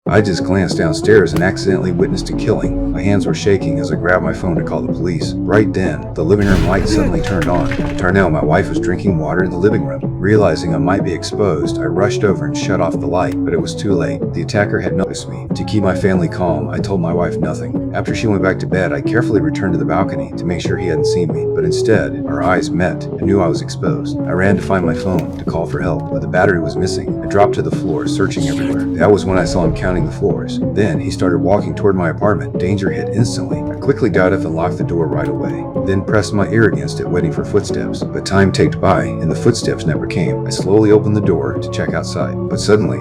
I just glanced downstairs and accidentally witnessed a killing. My hands were shaking as I grabbed my phone to call the police. Right then, the living room light suddenly turned on. It turned out my wife was drinking water in the living room. Realizing I might be exposed, I rushed over and shut off the light, but it was too late. The attacker had noticed me. To keep my family calm, I told my wife nothing. After she went back to bed, I carefully returned to the balcony to make sure he hadn't seen me, but instead, our eyes met and knew I was exposed. I ran to find my phone to call for help, but the battery was missing. I dropped to the floor, searching everywhere. That was when I saw him counting the floors. Then he started walking toward my apartment. Danger hit instantly. I quickly got up and locked the door right away, then pressed my ear against it, waiting for footsteps. But time ticked by, and the footsteps never came. I slowly opened the door to check outside, but suddenly,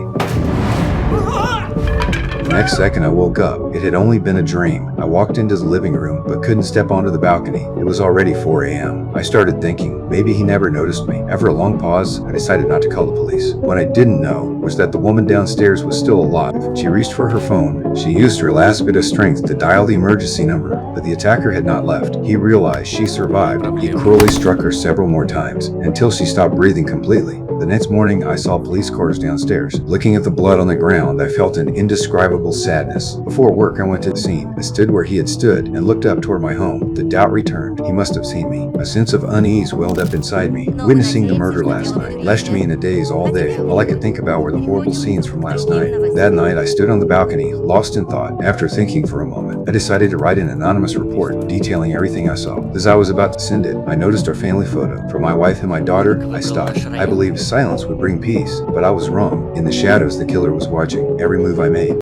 the next second I woke up. It had only been a dream. I walked into the living room, but couldn't step onto the balcony. It was already 4 a.m. I started thinking, maybe he never noticed me. After a long pause, I decided not to call the police. What I didn't know was that the woman downstairs was still alive. She reached for her phone. She used her last bit of strength to dial the emergency number, but the attacker had not left. He realized she survived. He cruelly struck her several more times, until she stopped breathing completely. The next morning, I saw police cars downstairs. Looking at the blood on the ground, I felt an indescribable sadness. Before work, I went to the scene. I stood where he had stood and looked up toward my home. The doubt returned. He must have seen me. A sense of unease welled up inside me. Witnessing the murder last night left me in a daze all day. All I could think about were the horrible scenes from last night. That night, I stood on the balcony, lost in thought. After thinking for a moment, I decided to write an anonymous report detailing everything I saw. As I was about to send it, I noticed our family photo. For my wife and my daughter, I stopped. I believed silence would bring peace, but I was wrong. In the shadows, the killer was watching every move I made.